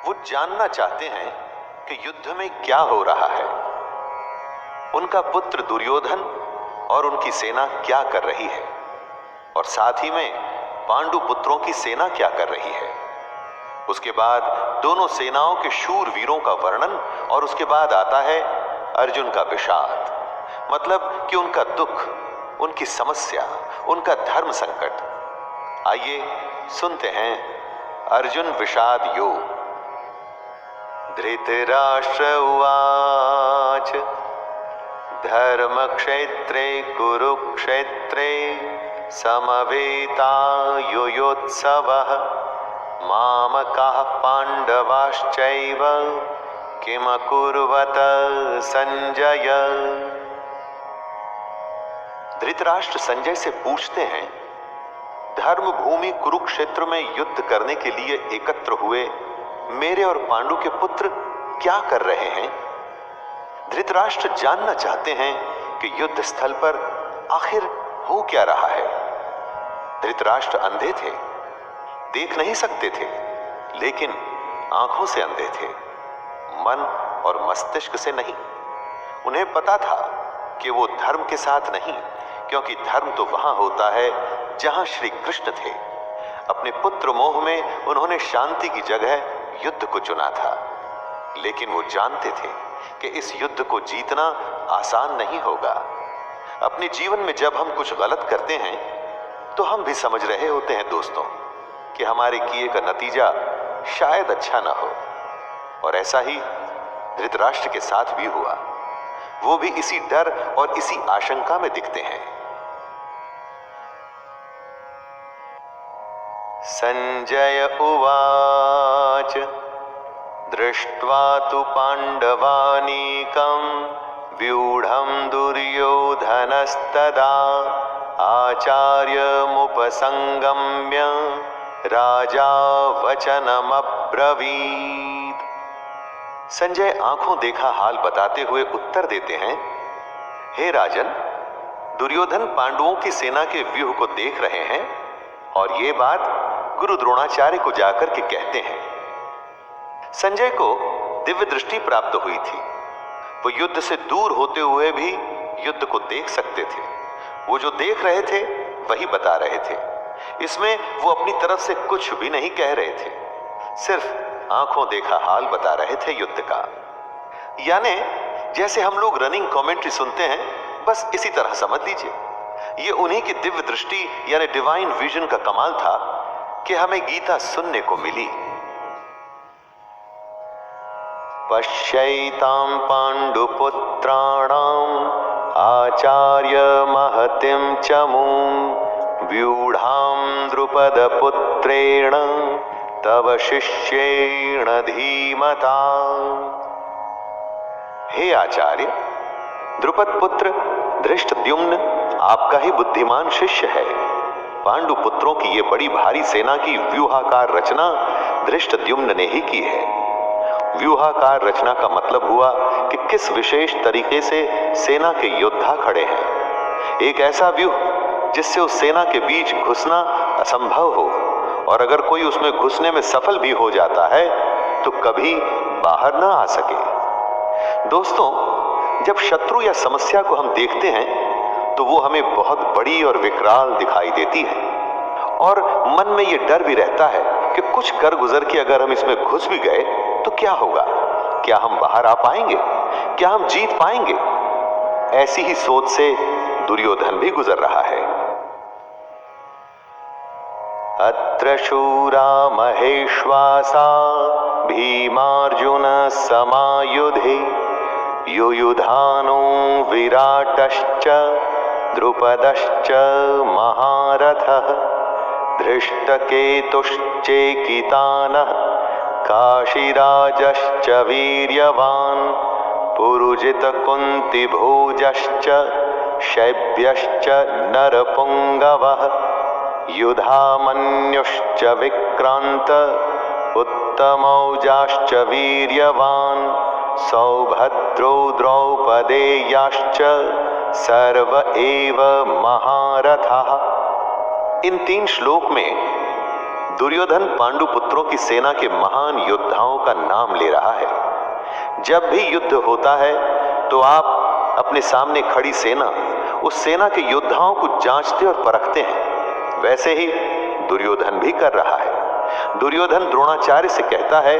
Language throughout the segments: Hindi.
वो जानना चाहते हैं कि युद्ध में क्या हो रहा है। उनका पुत्र दुर्योधन और उनकी सेना क्या कर रही है और साथ ही में पांडु पुत्रों की सेना क्या कर रही है। उसके बाद दोनों सेनाओं के शूर वीरों का वर्णन और उसके बाद आता है अर्जुन का विषाद, मतलब कि उनका दुख, उनकी समस्या, उनका धर्म संकट। आइए सुनते हैं अर्जुन विषाद योग। धृतराष्ट्र उवाच धर्मक्षेत्रे कुरुक्षेत्रे समवेतायुयोत्सवः मामकाः पाण्डवाश्चैव किमकुर्वत संजय। धृतराष्ट्र संजय से पूछते हैं, धर्म भूमि कुरुक्षेत्र में युद्ध करने के लिए एकत्र हुए मेरे और पांडु के पुत्र क्या कर रहे हैं। धृतराष्ट्र जानना चाहते हैं कि युद्ध स्थल पर आखिर हो क्या रहा है। धृतराष्ट्र अंधे थे, देख नहीं सकते थे, लेकिन आंखों से अंधे थे, मन और मस्तिष्क से नहीं। उन्हें पता था कि वो धर्म के साथ नहीं, क्योंकि धर्म तो वहां होता है जहां श्री कृष्ण थे। अपने पुत्र मोह में उन्होंने शांति की जगह युद्ध को चुना था, लेकिन वो जानते थे कि इस युद्ध को जीतना आसान नहीं होगा। अपने जीवन में जब हम कुछ गलत करते हैं तो हम भी समझ रहे होते हैं दोस्तों कि हमारे किए का नतीजा शायद अच्छा ना हो। और ऐसा ही धृतराष्ट्र के साथ भी हुआ। वो भी इसी डर और इसी आशंका में दिखते हैं। संजय उवाच दृष्ट्वा तु पाण्डवानीकं व्यूढं दुर्योधनस्तदा आचार्यमुपसंगम्य राजा वचनमब्रवीत्। संजय आंखों देखा हाल बताते हुए उत्तर देते हैं, हे राजन, दुर्योधन पांडवों की सेना के व्यूह को देख रहे हैं और ये बात गुरु द्रोणाचार्य को जाकर के कहते हैं। संजय को दिव्य दृष्टि प्राप्त हुई थी। वो युद्ध से दूर होते हुए भी युद्ध को देख सकते थे। वो जो देख रहे थे वही बता रहे थे। इसमें वो अपनी तरफ से कुछ भी नहीं कह रहे थे, सिर्फ आंखों देखा हाल बता रहे थे युद्ध का। यानी जैसे हम लोग रनिंग कमेंट्री सुनते हैं, बस इसी तरह समझ लीजिए। ये उन्हीं की दिव्य दृष्टि यानी डिवाइन विजन का कमाल था कि हमें गीता सुनने को मिली। पश्यैतां पाण्डुपुत्राणाम् आचार्य महतिं चमूं व्यूढां द्रुपदपुत्रेण तव शिष्येण धीमता। हे आचार्य, द्रुपद पुत्र धृष्टद्युम्न आपका ही बुद्धिमान शिष्य है। पांडु पुत्रों की ये बड़ी भारी सेना की व्यूहाकार रचना धृष्टद्युम्न ने ही की है। व्यूहाकार रचना का मतलब हुआ कि किस विशेष तरीके से सेना के योद्धा खड़े हैं। एक ऐसा व्यूह जिससे उस सेना के बीच घुसना असंभव हो, और अगर कोई उसमें घुसने में सफल भी हो जाता है तो कभी बाहर ना आ सके। दोस्तों, जब शत्रु या समस्या को हम देखते हैं तो वो हमें बहुत बड़ी और विकराल दिखाई देती है, और मन में ये डर भी रहता है कि कुछ कर गुजर के अगर हम इसमें घुस भी गए तो क्या होगा, क्या हम बाहर आ पाएंगे, क्या हम जीत पाएंगे। ऐसी ही सोच से दुर्योधन भी गुजर रहा है। अत्र शूरा महेश्वासा भीमार्जुन समायुधे युयुधानो विराटश्च द्रुपदश्च महारथः धृष्टकेतुश्चेकितानः काशीराजश्च वीर्यवान् पुरुजितकुन्तिभोजश्च शैब्यश्च नरपुङ्गवः युधामन्युश्च विक्रान्त उत्तमौजाश्च वीर्यवान् सौभद्रो द्रौपदेयाश्च सर्व एव महारथः। इन 3 श्लोक में दुर्योधन पांडु पुत्रों की सेना के महान योद्धाओं का नाम ले रहा है। जब भी युद्ध होता है तो आप अपने सामने खड़ी सेना, उस सेना के योद्धाओं को जांचते और परखते हैं। वैसे ही दुर्योधन भी कर रहा है। दुर्योधन द्रोणाचार्य से कहता है,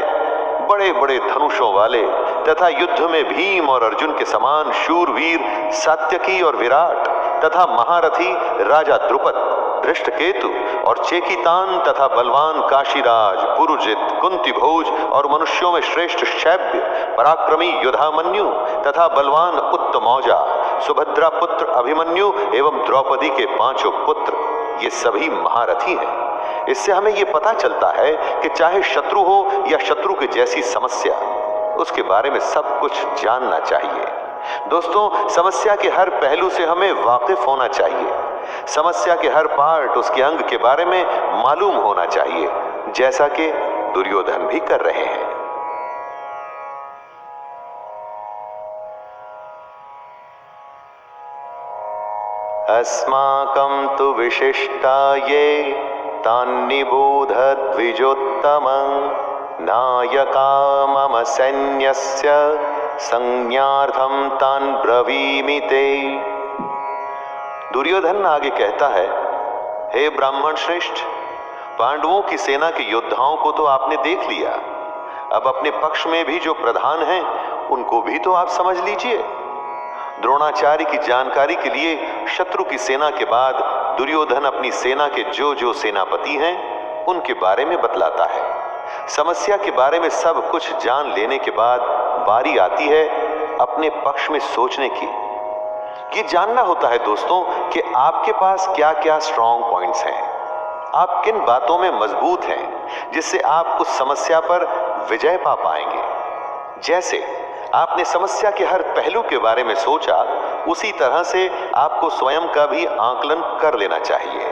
बड़े बड़े धनुषों वाले तथा युद्ध में भीम और अर्जुन के समान शूरवीर सात्यकी और विराट तथा महारथी राजा द्रुपद, धृष्टकेतु और चेकितान तथा बलवान काशीराज, पुरुजित, कुंती भोज और मनुष्यों में श्रेष्ठ शैब्य, पराक्रमी युधामन्यु तथा बलवान उत्तमौजा, सुभद्रा पुत्र अभिमन्यु एवं द्रौपदी के 5 पुत्र, ये सभी महारथी हैं। इससे हमें ये पता चलता है कि चाहे शत्रु हो या शत्रु की जैसी समस्या, उसके बारे में सब कुछ जानना चाहिए। दोस्तों, समस्या के हर पहलू से हमें वाकिफ होना चाहिए। समस्या के हर पार्ट, उसके अंग के बारे में मालूम होना चाहिए, जैसा कि दुर्योधन भी कर रहे हैं। अस्माकं तु विशिष्टाये तान्निबोध द्विजोत्तमं नायका मम सैन्यस्य संज्ञार्थं तान् ब्रवीमि ते। दुर्योधन आगे कहता है, हे ब्राह्मण श्रेष्ठ, पांडवों की सेना के योद्धाओं को तो आपने देख लिया, अब अपने पक्ष में भी जो प्रधान हैं उनको भी तो आप समझ लीजिए। द्रोणाचार्य की जानकारी के लिए शत्रु की सेना के बाद दुर्योधन अपनी सेना के जो जो सेनापति हैं उनके बारे में बतलाता है। समस्या के बारे में सब कुछ जान लेने के बाद बारी आती है अपने पक्ष में सोचने की। ये जानना होता है दोस्तों कि आपके पास क्या क्या स्ट्रॉन्ग पॉइंट्स हैं, आप किन बातों में मजबूत हैं जिससे आप उस समस्या पर विजय पा पाएंगे। जैसे आपने समस्या के हर पहलू के बारे में सोचा, उसी तरह से आपको स्वयं का भी आकलन कर लेना चाहिए।